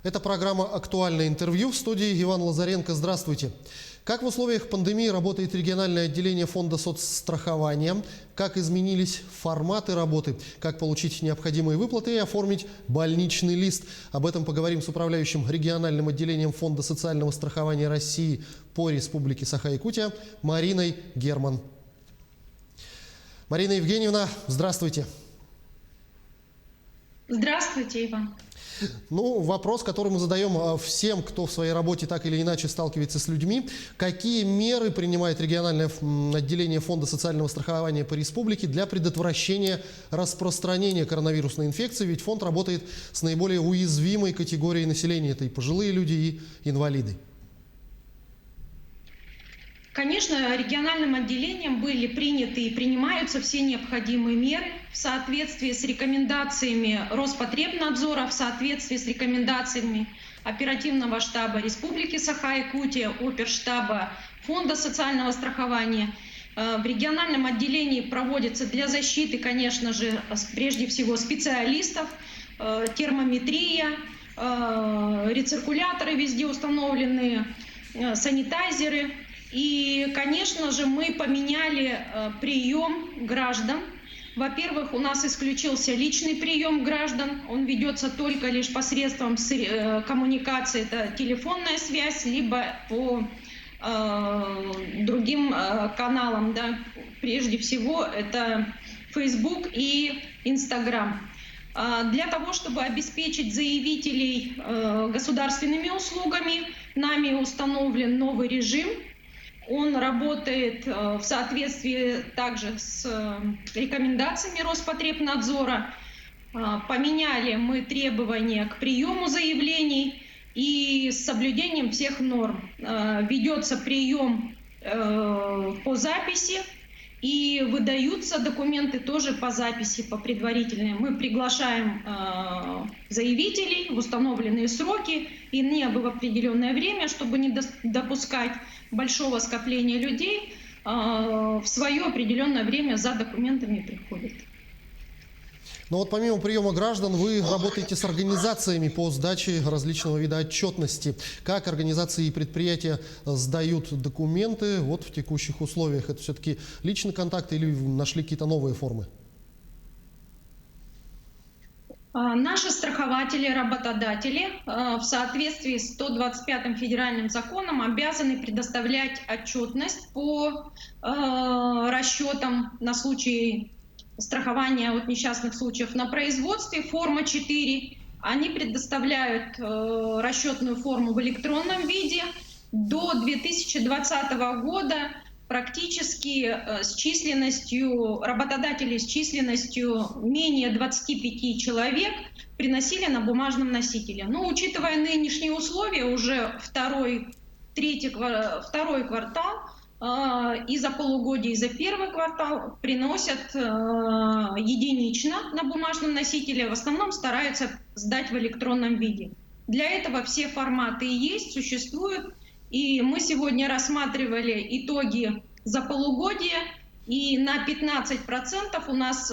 Это программа «Актуальное интервью». В студии Иван Лазаренко. Здравствуйте. Как в условиях пандемии работает региональное отделение Фонда соцстрахования? Как изменились форматы работы? Как получить необходимые выплаты и оформить больничный лист? Об этом поговорим с управляющим региональным отделением Фонда социального страхования России по Республике Саха-Якутия Мариной Герман. Марина Евгеньевна, здравствуйте. Здравствуйте, Иван. Вопрос, который мы задаем всем, кто в своей работе так или иначе сталкивается с людьми. Какие меры принимает региональное отделение Фонда социального страхования по республике для предотвращения распространения коронавирусной инфекции? Ведь фонд работает с наиболее уязвимой категорией населения. Это и пожилые люди, и инвалиды. Конечно, региональным отделением были приняты и принимаются все необходимые меры в соответствии с рекомендациями Роспотребнадзора, в соответствии с рекомендациями оперативного штаба Республики Саха-Якутия, оперштаба Фонда социального страхования. В региональном отделении проводится для защиты, конечно же, прежде всего специалистов, термометрия, рециркуляторы везде установлены, санитайзеры. И, конечно же, мы поменяли прием граждан. Во-первых, у нас исключился личный прием граждан. Он ведется только лишь посредством коммуникации. Это телефонная связь, либо по другим каналам. Да. Прежде всего, это Facebook и Instagram. Для того, чтобы обеспечить заявителей государственными услугами, нами установлен новый режим. Он работает в соответствии также с рекомендациями Роспотребнадзора. Поменяли мы требования к приему заявлений и с соблюдением всех норм. Ведется прием по записи и выдаются документы тоже по записи, по предварительной. Мы приглашаем заявителей в установленные сроки и не в определенное время, чтобы не допускать большого скопления людей, в свое определенное время за документами приходят. Но помимо приема граждан, вы работаете с организациями по сдаче различного вида отчетности. Как организации и предприятия сдают документы в текущих условиях? Это все-таки личный контакт или нашли какие-то новые формы? Наши страхователи, работодатели в соответствии с 125-м федеральным законом обязаны предоставлять отчетность по расчетам на случай страхования от несчастных случаев на производстве, форма 4. Они предоставляют расчетную форму в электронном виде. До 2020 года практически с численностью, работодателей с численностью менее 25 человек приносили на бумажном носителе. Но учитывая нынешние условия, уже второй квартал, и за полугодие, и за первый квартал приносят единично на бумажном носителе, в основном стараются сдать в электронном виде. Для этого все форматы есть, существуют. И мы сегодня рассматривали итоги за полугодие, и на 15% у нас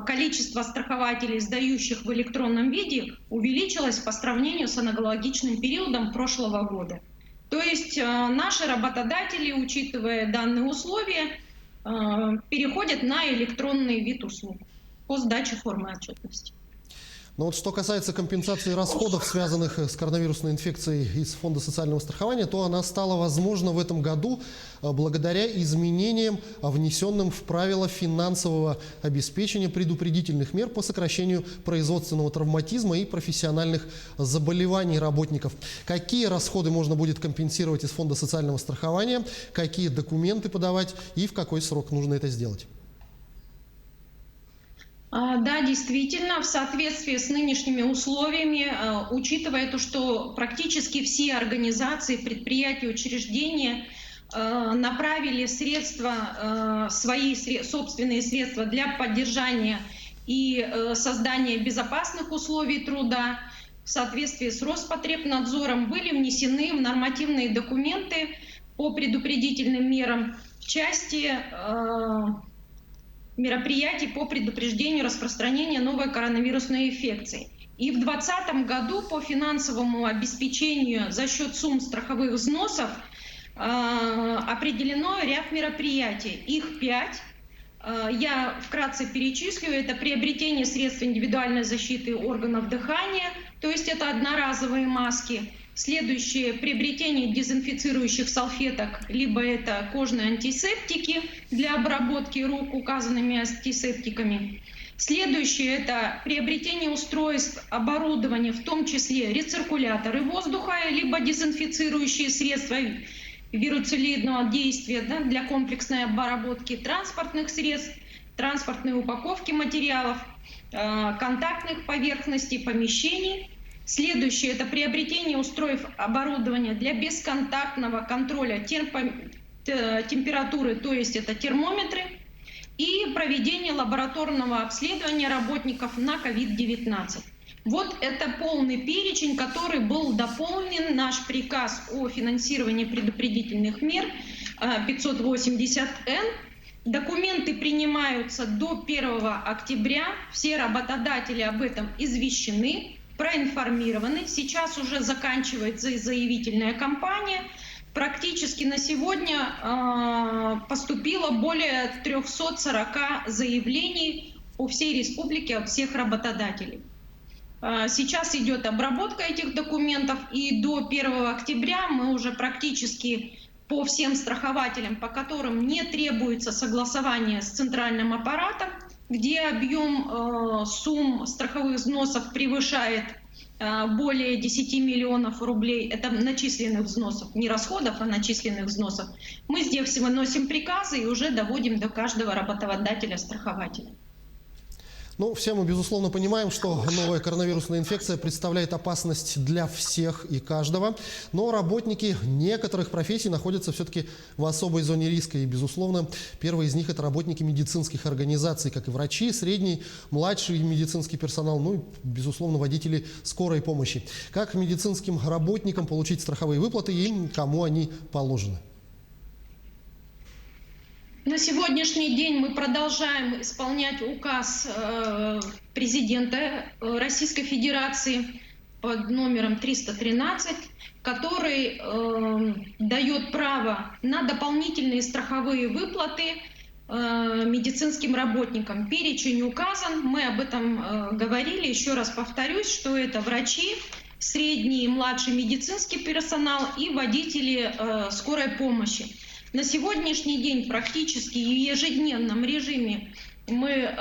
количество страхователей, сдающих в электронном виде, увеличилось по сравнению с аналогичным периодом прошлого года. То есть наши работодатели, учитывая данные условия, переходят на электронный вид услуг по сдаче формы отчетности. Что касается компенсации расходов, связанных с коронавирусной инфекцией из Фонда социального страхования, то она стала возможна в этом году благодаря изменениям, внесенным в правила финансового обеспечения предупредительных мер по сокращению производственного травматизма и профессиональных заболеваний работников. Какие расходы можно будет компенсировать из Фонда социального страхования, какие документы подавать и в какой срок нужно это сделать? Да, действительно, в соответствии с нынешними условиями, учитывая то, что практически все организации, предприятия, учреждения направили средства, свои собственные средства для поддержания и создания безопасных условий труда, в соответствии с Роспотребнадзором были внесены в нормативные документы по предупредительным мерам в части мероприятий по предупреждению распространения новой коронавирусной инфекции. И в 2020 году по финансовому обеспечению за счет сумм страховых взносов определено ряд мероприятий. Их 5. Я вкратце перечислю. Это приобретение средств индивидуальной защиты органов дыхания, то есть это одноразовые маски. Следующее — приобретение дезинфицирующих салфеток, либо это кожные антисептики для обработки рук указанными антисептиками. Следующее — это приобретение устройств, оборудования, в том числе рециркуляторы воздуха, либо дезинфицирующие средства вируцидного действия, для комплексной обработки транспортных средств, транспортной упаковки материалов, контактных поверхностей, помещений. Следующее — это приобретение устройств оборудования для бесконтактного контроля температуры, то есть это термометры, и проведение лабораторного обследования работников на COVID-19. Вот это полный перечень, который был дополнен наш приказ о финансировании предупредительных мер 580-Н. Документы принимаются до 1 октября. Все работодатели об этом извещены, проинформированы. Сейчас уже заканчивается заявительная кампания. Практически на сегодня поступило более 340 заявлений по всей республике от всех работодателей. Сейчас идет обработка этих документов, и до 1 октября мы уже практически по всем страхователям, по которым не требуется согласование с центральным аппаратом, где объем сумм страховых взносов превышает более 10 миллионов рублей, это начисленных взносов, не расходов, а начисленных взносов, мы здесь выносим приказы и уже доводим до каждого работодателя-страхователя. Ну, все мы, безусловно, понимаем, что новая коронавирусная инфекция представляет опасность для всех и каждого, но работники некоторых профессий находятся все-таки в особой зоне риска. И, безусловно, первые из них – это работники медицинских организаций, как и врачи, средний, младший медицинский персонал, ну и, безусловно, водители скорой помощи. Как медицинским работникам получить страховые выплаты и кому они положены? На сегодняшний день мы продолжаем исполнять указ президента Российской Федерации под номером 313, который дает право на дополнительные страховые выплаты медицинским работникам. Перечень указан, мы об этом говорили, еще раз повторюсь, что это врачи, средний и младший медицинский персонал и водители скорой помощи. На сегодняшний день практически в ежедневном режиме мы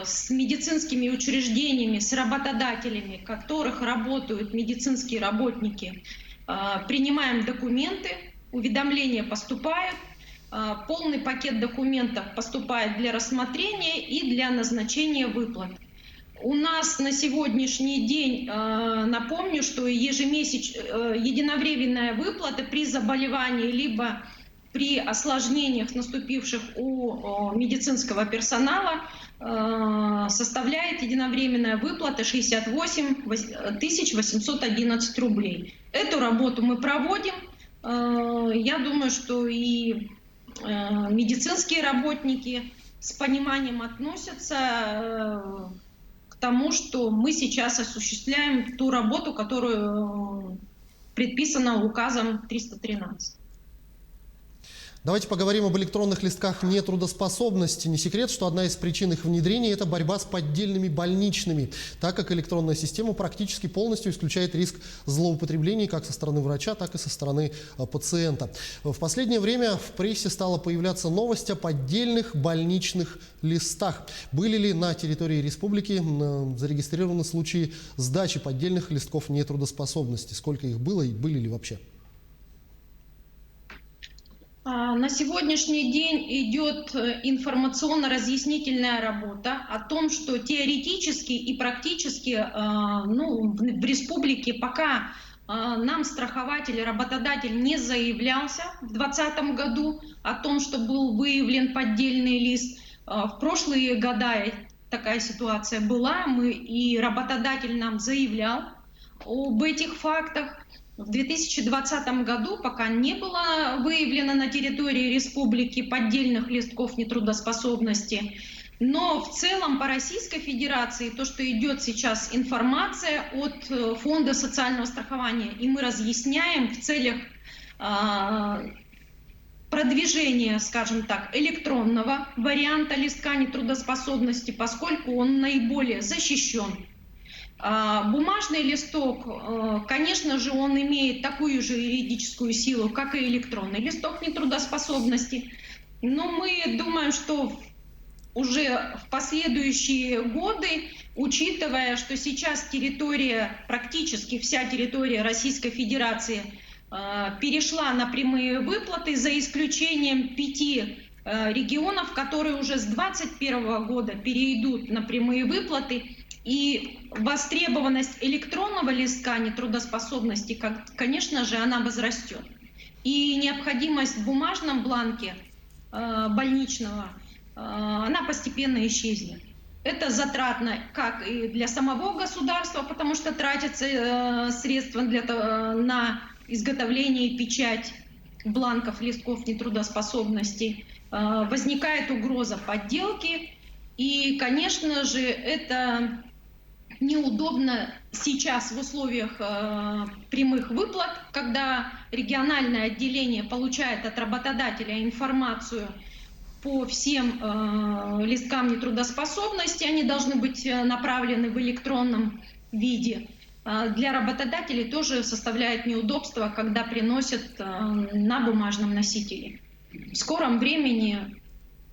с медицинскими учреждениями, с работодателями, в которых работают медицинские работники, принимаем документы, уведомления поступают, полный пакет документов поступает для рассмотрения и для назначения выплат. У нас на сегодняшний день, напомню, что единовременная выплата при заболевании либо при осложнениях, наступивших у медицинского персонала, составляет единовременная выплата 68 811 рублей. Эту работу мы проводим. Я думаю, что и медицинские работники с пониманием относятся к тому, что мы сейчас осуществляем ту работу, которую предписана указом 313. Давайте поговорим об электронных листках нетрудоспособности. Не секрет, что одна из причин их внедрения – это борьба с поддельными больничными, так как электронная система практически полностью исключает риск злоупотреблений как со стороны врача, так и со стороны пациента. В последнее время в прессе стала появляться новость о поддельных больничных листах. Были ли на территории республики зарегистрированы случаи сдачи поддельных листков нетрудоспособности? Сколько их было и были ли вообще? На сегодняшний день идет информационно-разъяснительная работа о том, что теоретически и практически в республике пока нам страхователь, работодатель не заявлялся в 2020 году о том, что был выявлен поддельный лист. В прошлые года такая ситуация была, и работодатель нам заявлял об этих фактах. В 2020 году пока не было выявлено на территории республики поддельных листков нетрудоспособности. Но в целом по Российской Федерации то, что идет сейчас информация от Фонда социального страхования, и мы разъясняем в целях продвижения, скажем так, электронного варианта листка нетрудоспособности, поскольку он наиболее защищен. Бумажный листок, конечно же, он имеет такую же юридическую силу, как и электронный листок нетрудоспособности. Но мы думаем, что уже в последующие годы, учитывая, что сейчас практически вся территория Российской Федерации перешла на прямые выплаты, за исключением 5 регионов, которые уже с 2021 года перейдут на прямые выплаты, и востребованность электронного листка нетрудоспособности, конечно же, она возрастет. И необходимость в бумажном бланке больничного, она постепенно исчезнет. Это затратно как и для самого государства, потому что тратятся средства на изготовление и печать бланков листков нетрудоспособности. Возникает угроза подделки. И, конечно же, это неудобно сейчас в условиях прямых выплат, когда региональное отделение получает от работодателя информацию по всем листкам нетрудоспособности, они должны быть направлены в электронном виде. Для работодателей тоже составляет неудобство, когда приносят на бумажном носителе. В скором времени,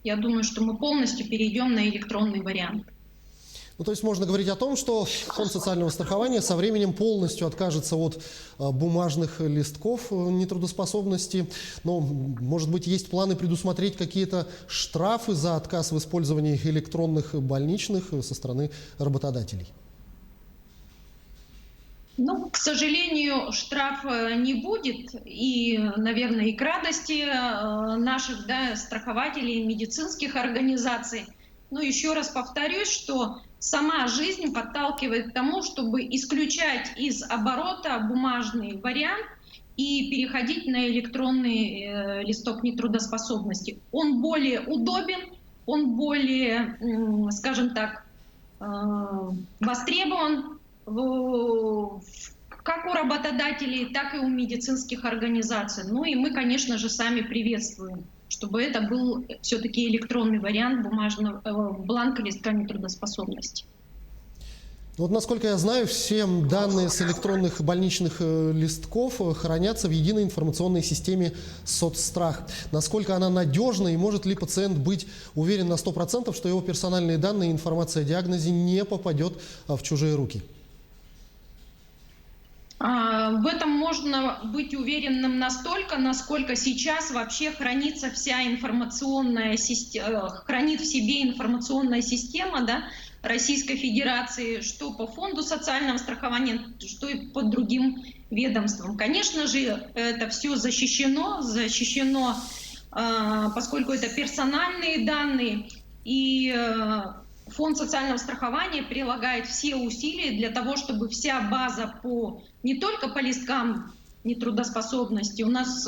я думаю, что мы полностью перейдем на электронный вариант. Ну, то есть можно говорить о том, что Фонд социального страхования со временем полностью откажется от бумажных листков нетрудоспособности. Но, может быть, есть планы предусмотреть какие-то штрафы за отказ в использовании электронных больничных со стороны работодателей? Ну, к сожалению, штрафа не будет, и, наверное, и к радости наших страхователей, медицинских организаций. Но еще раз повторюсь, что сама жизнь подталкивает к тому, чтобы исключать из оборота бумажный вариант и переходить на электронный листок нетрудоспособности. Он более удобен, он более, скажем так, востребован как у работодателей, так и у медицинских организаций. Ну и мы, конечно же, сами приветствуем, чтобы это был все-таки электронный вариант бумажного бланка листка нетрудоспособности. Вот, насколько я знаю, все данные с электронных больничных листков хранятся в единой информационной системе соцстрах. Насколько она надежна и может ли пациент быть уверен на 100%, что его персональные данные и информация о диагнозе не попадет в чужие руки? В этом можно быть уверенным настолько, насколько сейчас вообще хранится вся информационная система, хранит в себе информационная система Российской Федерации, что по Фонду социального страхования, что и по другим ведомствам. Конечно же, это все защищено, поскольку это персональные данные, и Фонд социального страхования прилагает все усилия для того, чтобы вся база не только по листкам нетрудоспособности, у нас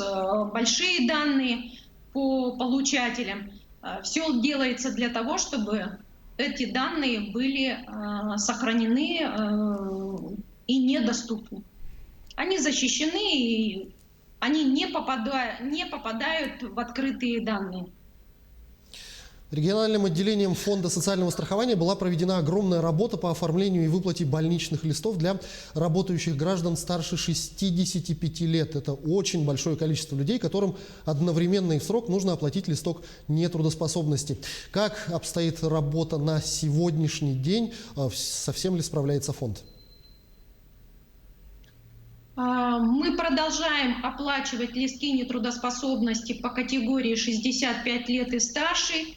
большие данные по получателям, все делается для того, чтобы эти данные были сохранены и недоступны. Они защищены, и они не попадают в открытые данные. Региональным отделением Фонда социального страхования была проведена огромная работа по оформлению и выплате больничных листов для работающих граждан старше 65 лет. Это очень большое количество людей, которым одновременно и в срок нужно оплатить листок нетрудоспособности. Как обстоит работа на сегодняшний день? Совсем ли справляется фонд? Мы продолжаем оплачивать листки нетрудоспособности по категории 65 лет и старше.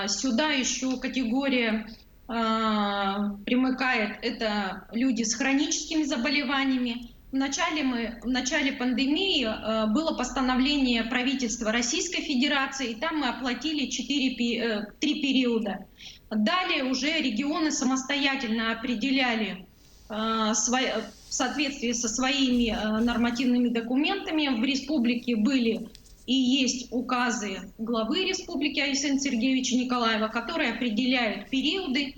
Сюда еще категория примыкает, это люди с хроническими заболеваниями. В начале пандемии было постановление правительства Российской Федерации, и там мы оплатили 3 периода. Далее уже регионы самостоятельно определяли в соответствии со своими нормативными документами. В республике были и есть указы главы Республики Арсения Сергеевича Николаева, которые определяют периоды,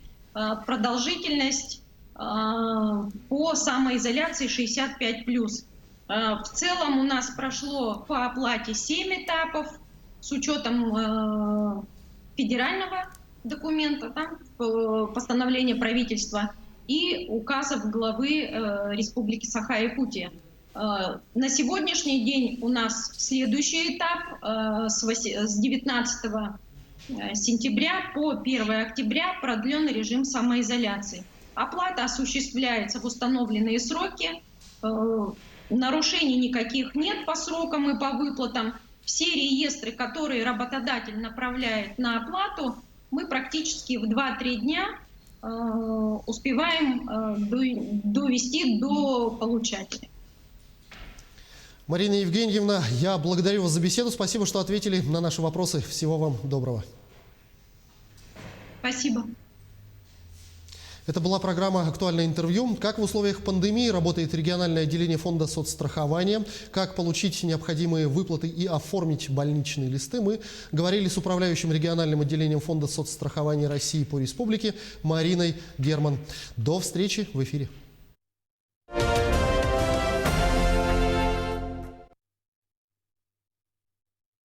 продолжительность по самоизоляции 65+. В целом у нас прошло по оплате 7 этапов с учетом федерального документа, постановления правительства и указов главы Республики Саха-Якутия. На сегодняшний день у нас следующий этап с 19 сентября по 1 октября продлен режим самоизоляции. Оплата осуществляется в установленные сроки, нарушений никаких нет по срокам и по выплатам. Все реестры, которые работодатель направляет на оплату, мы практически в 2-3 дня успеваем довести до получателя. Марина Евгеньевна, я благодарю вас за беседу. Спасибо, что ответили на наши вопросы. Всего вам доброго. Спасибо. Это была программа «Актуальное интервью». Как в условиях пандемии работает региональное отделение фонда соцстрахования, как получить необходимые выплаты и оформить больничные листы, мы говорили с управляющим региональным отделением фонда соцстрахования России по республике Мариной Герман. До встречи в эфире.